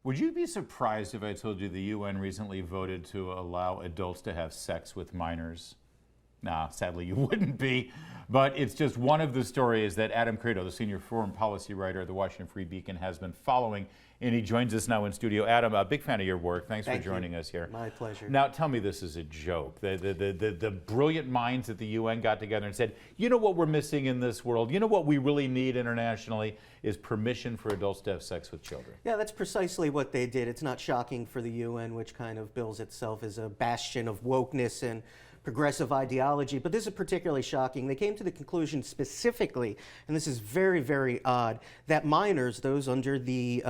Would you be surprised if I told you the UN recently voted to allow adults to have sex with minors? Nah, sadly you wouldn't be. But it's just one of the stories that Adam Kredo, the senior foreign policy writer at the Washington Free Beacon, has been following. And he joins us now in studio. Adam, a big fan of your work. Thanks for joining us here. My pleasure. Now, tell me this is a joke. The brilliant minds at the UN got together and said, you know what we're missing in this world? You know what we really need internationally is permission for adults to have sex with children. Yeah, that's precisely what they did. It's not shocking for the UN, which kind of bills itself as a bastion of wokeness and progressive ideology, but this is particularly shocking. They came to the conclusion specifically, and this is very, very odd, that minors, those under the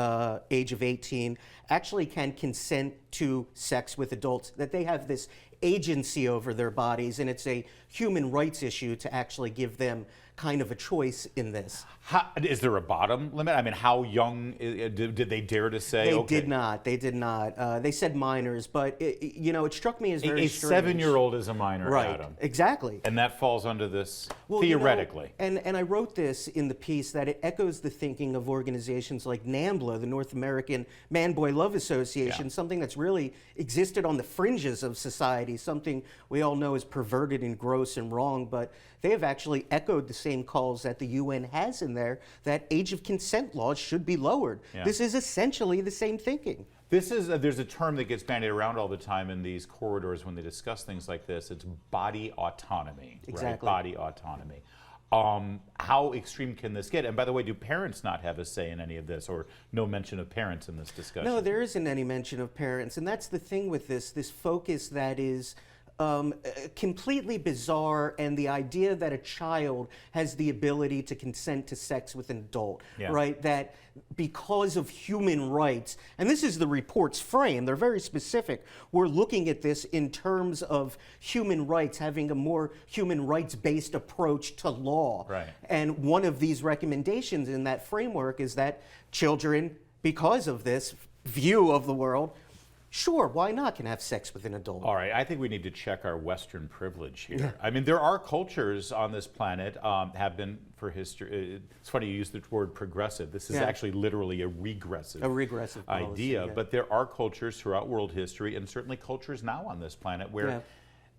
age of 18, actually can consent to sex with adults, that they have this agency over their bodies, and it's a human rights issue to actually give them kind of a choice in this. Is there a bottom limit? I mean, how young did they dare to say? They did not. They did not. They said minors, but it struck me as very strange. A 7-year-old is a minor, right? Adam. Exactly. And that falls under this theoretically. And I wrote this in the piece that it echoes the thinking of organizations like NAMBLA, the North American Man-Boy Love Association, something that's really existed on the fringes of society, something we all know is perverted and gross and wrong, but they have actually echoed the same calls that the UN has in there, that age of consent laws should be lowered. Yeah. This is essentially the same thinking. This is there's a term that gets bandied around all the time in these corridors when they discuss things like this. It's body autonomy. Exactly. Right? Body autonomy. How extreme can this get? And by the way, do parents not have a say in any of this, or no mention of parents in this discussion? No, there isn't any mention of parents, and that's the thing with this focus that is completely bizarre, and the idea that a child has the ability to consent to sex with an adult, right? That because of human rights, and this is the report's frame, they're very specific, we're looking at this in terms of human rights, having a more human rights-based approach to law. Right. And one of these recommendations in that framework is that children, because of this view of the world, sure, why not, can have sex with an adult. All right, I think we need to check our Western privilege here. Yeah. I mean, there are cultures on this planet, have been for history. It's funny you use the word progressive. This is actually literally a regressive policy, idea. But there are cultures throughout world history, and certainly cultures now on this planet, where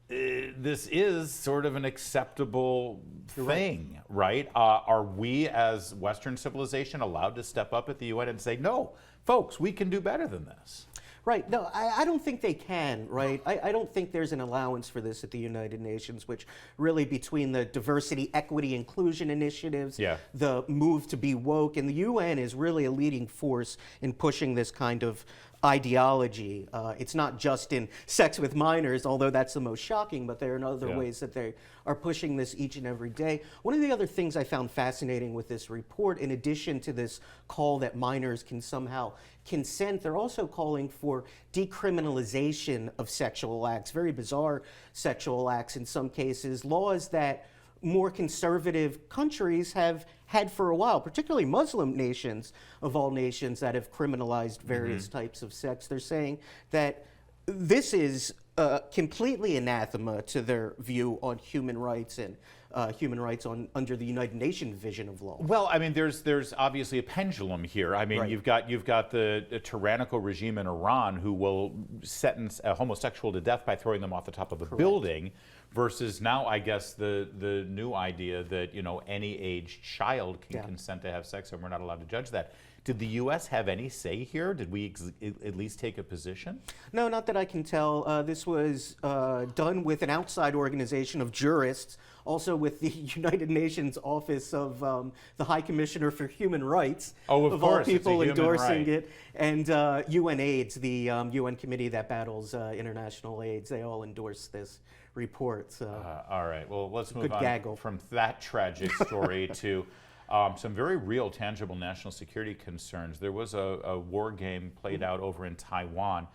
this is sort of an acceptable thing, right? Are we as Western civilization allowed to step up at the UN and say, no, folks, we can do better than this? Right. No, I don't think they can, right? I don't think there's an allowance for this at the United Nations, which really, between the diversity, equity, inclusion initiatives, the move to be woke, and the UN is really a leading force in pushing this kind of ideology. It's not just in sex with minors, although that's the most shocking, but there are other ways that they are pushing this each and every day. One of the other things I found fascinating with this report, in addition to this call that minors can somehow consent, they're also calling for decriminalization of sexual acts, very bizarre sexual acts in some cases, laws that more conservative countries have had for a while, particularly Muslim nations of all nations that have criminalized various types of sex. They're saying that this is completely anathema to their view on human rights and human rights under the United Nations vision of law. Well, I mean, there's obviously a pendulum here. I mean, you've got the tyrannical regime in Iran who will sentence a homosexual to death by throwing them off the top of a building, versus now, I guess, the new idea that, you know, any aged child can consent to have sex, and we're not allowed to judge that. Did the U.S. have any say here? Did we at least take a position? No, not that I can tell. This was done with an outside organization of jurists, also with the United Nations Office of the High Commissioner for Human Rights, of all people endorsing it, and UNAIDS, the UN committee that battles international AIDS. They all endorse this report. So. All right, well, let's move on from that tragic story to some very real, tangible national security concerns. There was a war game played out over in Taiwan,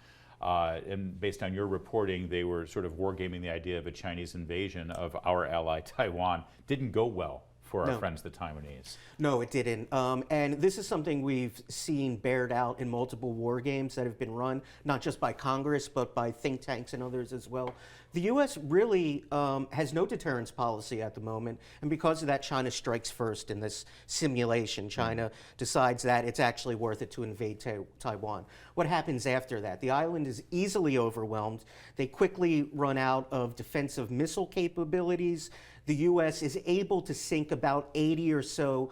and based on your reporting, they were sort of wargaming the idea of a Chinese invasion of our ally Taiwan. Didn't go well for our friends, the Taiwanese. No, it didn't. And this is something we've seen bared out in multiple war games that have been run, not just by Congress, but by think tanks and others as well. The U.S. really has no deterrence policy at the moment, and because of that, China strikes first in this simulation. China decides that it's actually worth it to invade Taiwan. What happens after that? The island is easily overwhelmed. They quickly run out of defensive missile capabilities. The U.S. is able to sink about 80 or so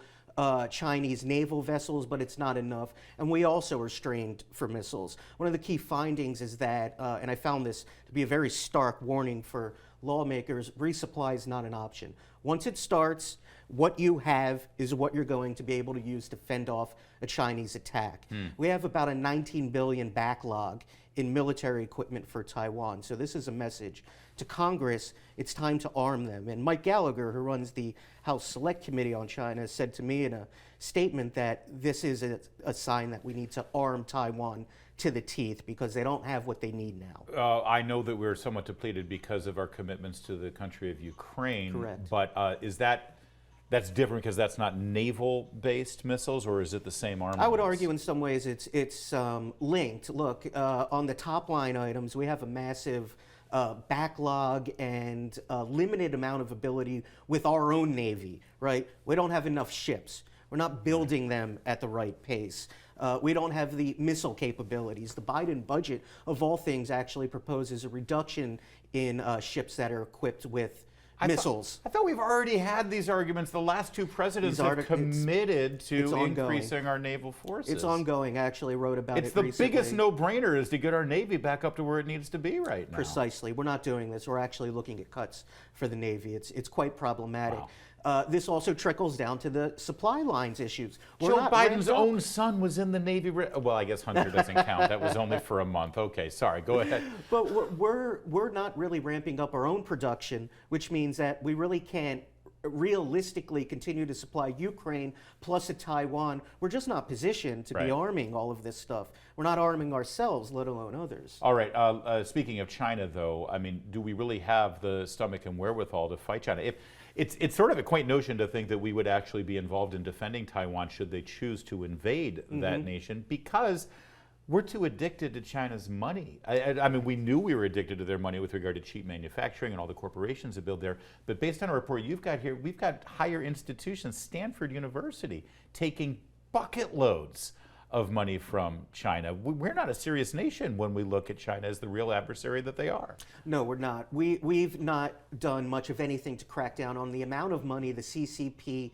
Chinese naval vessels, but it's not enough. And we also are strained for missiles. One of the key findings is that, and I found this to be a very stark warning for lawmakers, resupply is not an option. Once it starts, what you have is what you're going to be able to use to fend off a Chinese attack. We have about a 19 billion backlog in military equipment for Taiwan. So this is a message to Congress. It's time to arm them. And Mike Gallagher, who runs the House Select Committee on China, said to me in a statement that this is a sign that we need to arm Taiwan to the teeth because they don't have what they need now. I know that we're somewhat depleted because of our commitments to the country of Ukraine. Correct. But is that's different because that's not naval-based missiles, or is it the same armaments? I would argue in some ways it's linked. Look, on the top line items, we have a massive backlog and a limited amount of ability with our own Navy, right? We don't have enough ships. We're not building them at the right pace. We don't have the missile capabilities. The Biden budget, of all things, actually proposes a reduction in ships that are equipped with missiles. I thought we've already had these arguments. The last two presidents have committed to increasing our naval forces. It's ongoing. I actually wrote about it recently. It's the biggest no-brainer is to get our Navy back up to where it needs to be right now. Precisely. We're not doing this. We're actually looking at cuts for the Navy. It's quite problematic. Wow. This also trickles down to the supply lines issues. Joe Biden's own son was in the Navy. Well, I guess Hunter doesn't count. That was only for a month. Okay, sorry. Go ahead. But we're not really ramping up our own production, which means that we really can't realistically continue to supply Ukraine plus a Taiwan. We're just not positioned to be arming all of this stuff. We're not arming ourselves, let alone others. All right. Speaking of China, though, I mean, do we really have the stomach and wherewithal to fight China? It's sort of a quaint notion to think that we would actually be involved in defending Taiwan should they choose to invade that nation, because we're too addicted to China's money. I mean, we knew we were addicted to their money with regard to cheap manufacturing and all the corporations that build there. But based on a report you've got here, we've got higher institutions, Stanford University, taking bucket loads of money from China. We're not a serious nation when we look at China as the real adversary that they are. No, we're not. We've not done much of anything to crack down on the amount of money the CCP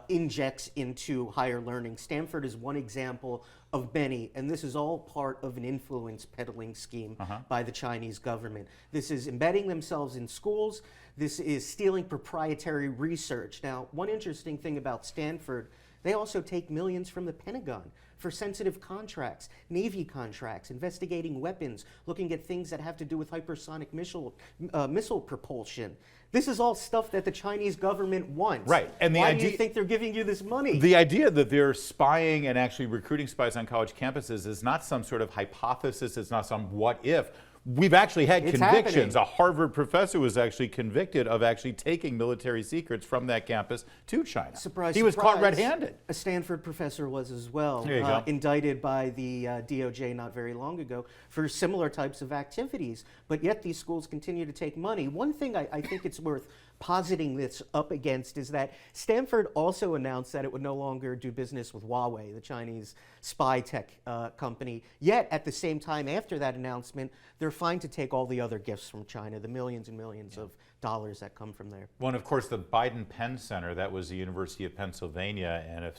injects into higher learning. Stanford is one example of many, and this is all part of an influence peddling scheme by the Chinese government. This is embedding themselves in schools. This is stealing proprietary research. Now, one interesting thing about Stanford, they also take millions from the Pentagon for sensitive contracts, Navy contracts, investigating weapons, looking at things that have to do with hypersonic missile propulsion. This is all stuff that the Chinese government wants. Right. And why do you think they're giving you this money? The idea that they're spying and actually recruiting spies on college campuses is not some sort of hypothesis. It's not some what if. We've actually had convictions. A Harvard professor was actually convicted of actually taking military secrets from that campus to China. Surprise, he was caught red-handed. A Stanford professor was as well, There you go. indicted by the DOJ not very long ago for similar types of activities. But yet these schools continue to take money. One thing I think it's worth positing this up against is that Stanford also announced that it would no longer do business with Huawei, the Chinese spy tech company. Yet at the same time after that announcement, they're fine to take all the other gifts from China, the millions and millions of dollars that come from there. Well, and of course, the Biden Penn Center, that was the University of Pennsylvania, and if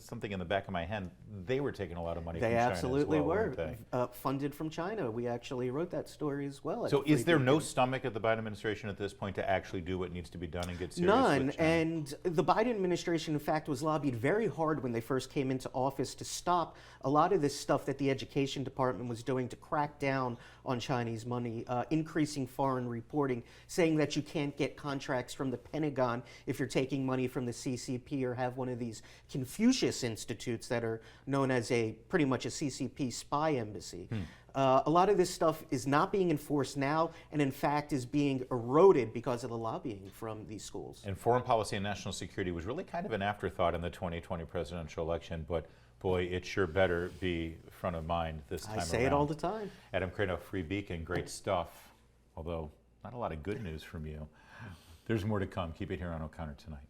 something in the back of my head, they were taking a lot of money from China as well. They absolutely were, funded from China. We actually wrote that story as well. So is there no stomach at the Biden administration at this point to actually do what needs to be done and get serious None, with China? and the Biden administration, in fact, was lobbied very hard when they first came into office to stop a lot of this stuff that the Education Department was doing to crack down on Chinese money, increasing foreign reporting, saying that you can't get contracts from the Pentagon if you're taking money from the CCP or have one of these Confucius institutes that are known as pretty much a CCP spy embassy. A lot of this stuff is not being enforced now, and in fact is being eroded because of the lobbying from these schools. And foreign policy and national security was really kind of an afterthought in the 2020 presidential election, but boy, it sure better be front of mind this time around. I say it all the time. Adam Kredo, Free Beacon, great stuff, although not a lot of good news from you. There's more to come. Keep it here on O'Connor Tonight.